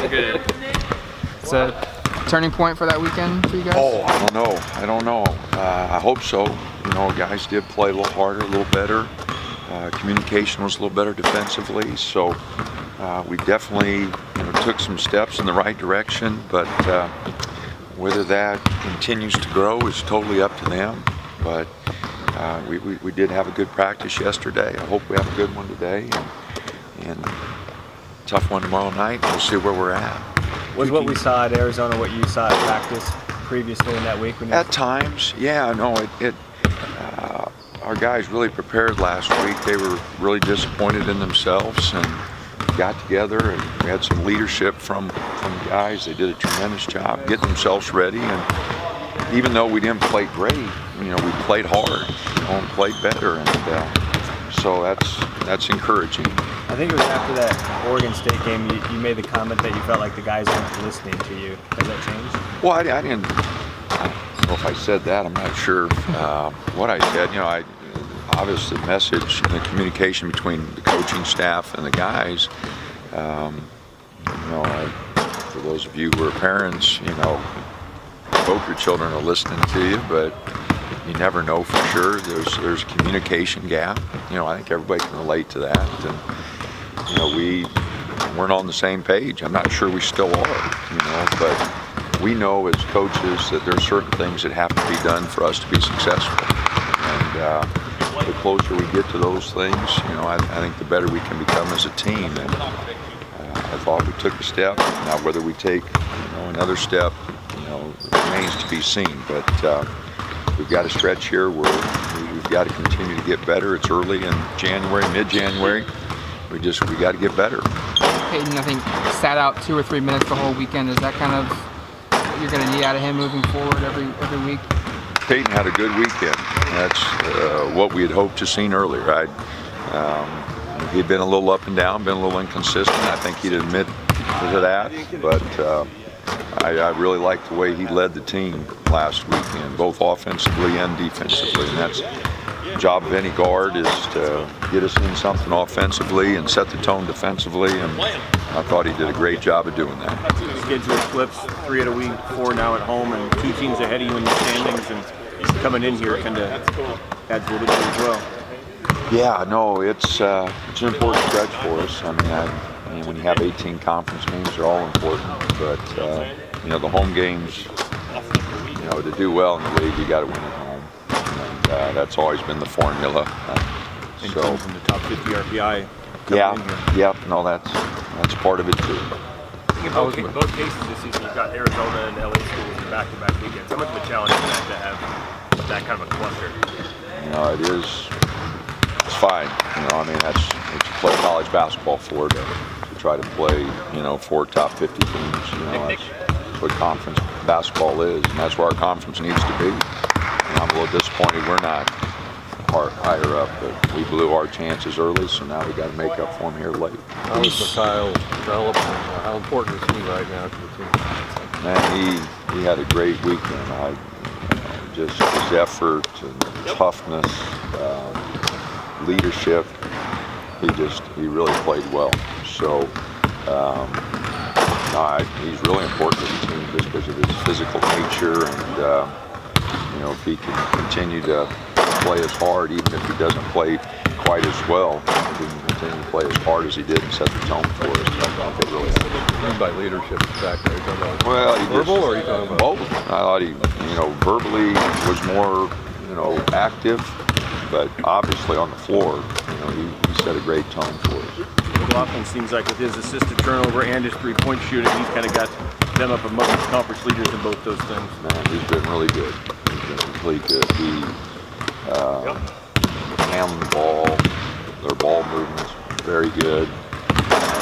Good. It's a turning point for that weekend for you guys? Oh, I don't know. I hope so. Guys did play a little harder, a little better. Communication was a little better defensively, so we definitely took some steps in the right direction, but whether that continues to grow is totally up to them. But we did have a good practice yesterday. I hope we have a good one today, and tough one tomorrow night. We'll see where we're at. Was what we saw at Arizona what you saw at practice previously in that week? At times, yeah. No, our guys really prepared last week. They were really disappointed in themselves and got together, and we had some leadership from guys. They did a tremendous job getting themselves ready, and even though we didn't play great, we played hard, and played better, and so that's encouraging. I think it was after that Oregon State game you made the comment that you felt like the guys weren't listening to you. Has that changed? Well, I don't know if I said that. I'm not sure what I said. Obviously the message and the communication between the coaching staff and the guys, for those of you who are parents, hope your children are listening to you, but you never know for sure. There's a communication gap. I think everybody can relate to that, and we weren't on the same page. I'm not sure we still are, but we know as coaches that there are certain things that have to be done for us to be successful, and the closer we get to those things, I think the better we can become as a team. And I thought we took a step. Now whether we take another step, remains to be seen. But we've got a stretch here where we've got to continue to get better. It's early in January, mid-January. We got to get better. Peyton, I think, sat out 2 or 3 minutes the whole weekend. Is that kind of what you're going to need out of him moving forward every week? Peyton had a good weekend. That's what we had hoped to seen earlier. He'd been a little up and down, been a little inconsistent. I think he'd admit to that, but I really liked the way he led the team last weekend, both offensively and defensively. And that's the job of any guard, is to get us in something offensively and set the tone defensively, and I thought he did a great job of doing that. Schedule flips 3 of the week, 4 now at home, and 2 teams ahead of you in the standings, and coming in here kind of adds a little bit as well. Yeah, no, it's an important stretch for us. I mean, when you have 18 conference games, they're all important, but the home games, to do well in the league, you got to win at home, and that's always been the formula. And teams in the top 50 RPI. Yeah, no, that's part of it too. In both cases this season, you've got Arizona and LA schools in back-to-back weekends. How much of a challenge is that to have that kind of a cluster? It is. It's fine. That's what you play college basketball for, to try to play, 4 top 50 teams. That's what conference basketball is, and that's where our conference needs to be. I'm a little disappointed we're not higher up, but we blew our chances early, so now we got to make up for them here late. How is Mikhail developing? How important is he right now to the team? Man, he had a great weekend. Just his effort and toughness, leadership. He really played well. So he's really important to the team just because of his physical nature, and if he can continue to play as hard, even if he doesn't play quite as well, if he can continue to play as hard as he did and set the tone for us, I think it really helps. What do you mean by leadership exactly? Are you talking about verbal, or are you talking about both? I thought he, verbally was more, active, but obviously on the floor, he set a great tone for us. Altman seems like with his assisted turnover and his 3-point shooting, he's kind of got them up among the conference leaders in both those things. Man, he's been really good. He's been really good. He handling the ball, their ball movements, very good.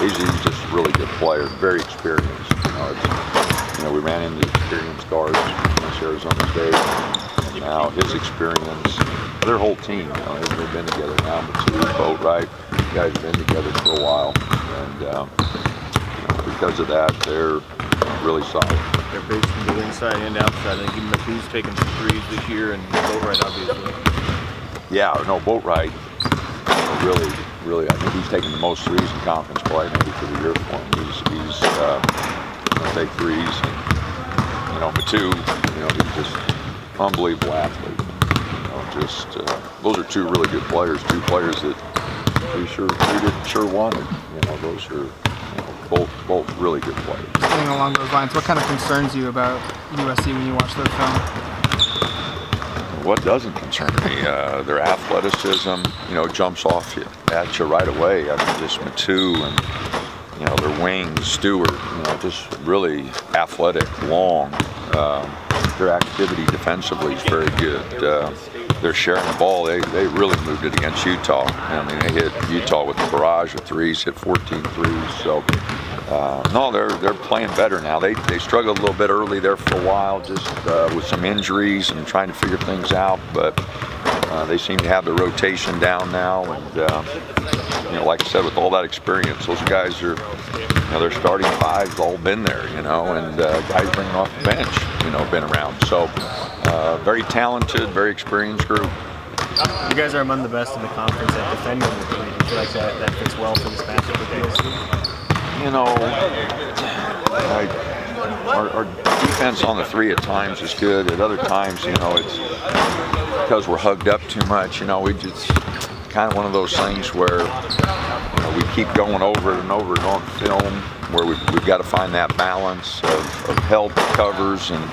He's just a really good player, very experienced. We ran into experienced guards against Arizona State, and now his experience, their whole team, they've been together now, but Boatwright, you guys have been together for a while, and because of that, they're really solid. They're based from the inside and outside. I think even McHugh's taken some threes this year, and Boatwright obviously. Yeah, no, Boatwright, really, I think he's taken the most threes in conference play maybe for the year for him. He's take threes. And, Matu, he's just unbelievable athlete. Those are two really good players. Two players that we sure wanted. Those are both really good players. Staying along those lines, what kind of concerns you about USC when you watch their film? What doesn't concern me? Their athleticism, jumps off at you right away. I mean, just Matu and, their wings, Stewart, just really athletic, long. Their activity defensively is very good. They're sharing the ball. They really moved it against Utah. I mean, they hit Utah with a barrage of threes, hit 14 threes. So, no, they're playing better now. They struggled a little bit early there for a while, just with some injuries and trying to figure things out. But they seem to have the rotation down now. And, like I said, with all that experience, those guys are, their starting five's all been there, and guys bringing off the bench, been around. So, very talented, very experienced group. You guys are among the best in the conference at defending the three. Do you feel like that fits well for this matchup with USC? Our defense on the three at times is good. At other times, it's because we're hugged up too much. It's kind of one of those things where we keep going over and over and on film, where we've got to find that balance of held covers and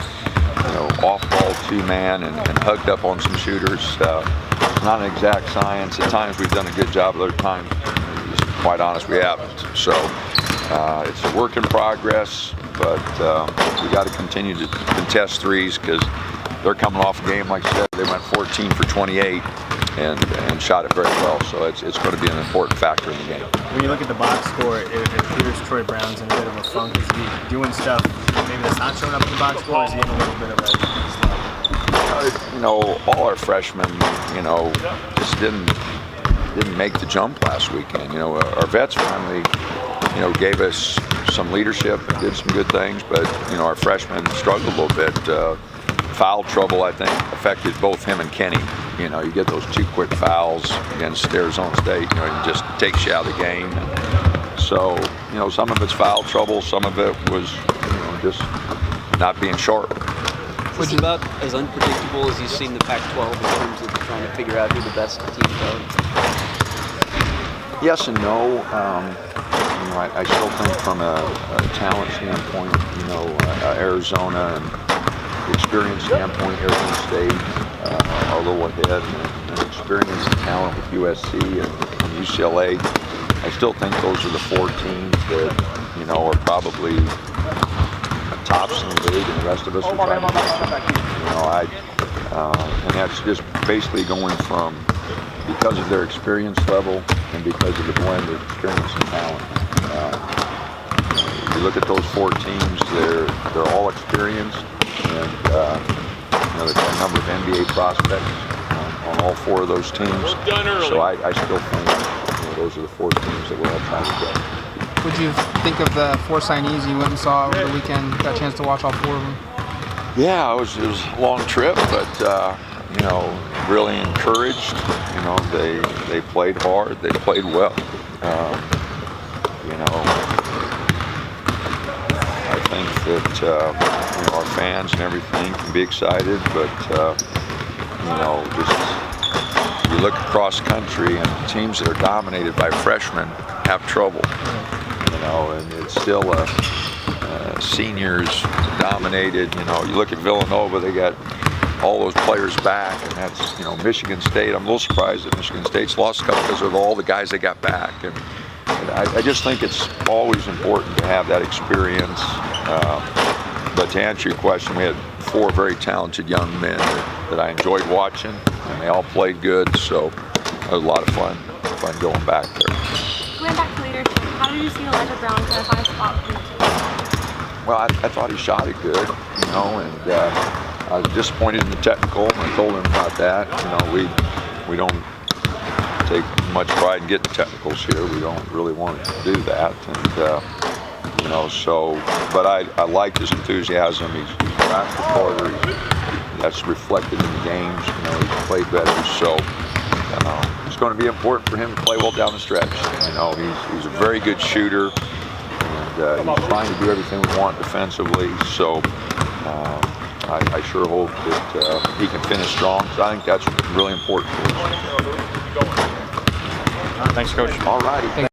off-ball two-man and hugged up on some shooters. Not an exact science. At times we've done a good job. Other times, to be quite honest, we haven't. So it's a work in progress, but we got to continue to contest threes because they're coming off a game, like I said, they went 14 for 28 and shot it very well. So it's going to be an important factor in the game. When you look at the box score, it appears Troy Brown's in a bit of a funk. Is he doing stuff maybe that's not showing up in the box score, or is he in a little bit of a slump? All our freshmen, just didn't make the jump last weekend. Our vets finally, gave us some leadership and did some good things, but our freshmen struggled a little bit. Foul trouble, I think, affected both him and Kenny. You get those two quick fouls against Arizona State, it just takes you out of the game. So, some of it's foul trouble, some of it was, just not being sharp. Is it about as unpredictable as you've seen the Pac-12 in terms of trying to figure out who the best teams are? Yes and no. I still think from a talent standpoint, Arizona and experience standpoint, Arizona State are a little ahead, and experience and talent with USC and UCLA. I still think those are the four teams that, are probably tops in the league, and the rest of us are trying to catch them. And that's just basically going from because of their experience level and because of the blend of experience and talent. You look at those four teams; they're all experienced, and they've got a number of NBA prospects on all four of those teams. So I still think those are the four teams that we're all trying to get. Would you think of the four signees you went and saw over the weekend? Got a chance to watch all four of them? Yeah, it was a long trip, but really encouraged. They played hard, they played well. I think that our fans and everything can be excited, but just you look across country and teams that are dominated by freshmen have trouble. And it's still seniors dominated. You look at Villanova, they got all those players back, and that's Michigan State. I'm a little surprised that Michigan State's lost a couple because of all the guys they got back. And I just think it's always important to have that experience. But to answer your question, we had four very talented young men that I enjoyed watching, and they all played good. So it was a lot of fun going back there. Going back to leadership, how did you see Elijah Brown kind of find a spot for you? Well, I thought he shot it good, and I was disappointed in the technical, and I told him about that. We don't take much pride in getting technicals here. We don't really want to do that, and but I liked his enthusiasm. He's practiced harder. That's reflected in the games. He's played better. So it's going to be important for him to play well down the stretch. He's a very good shooter, and he's trying to do everything we want defensively. So I sure hope that he can finish strong. So I think that's really important. Thanks, Coach. All righty.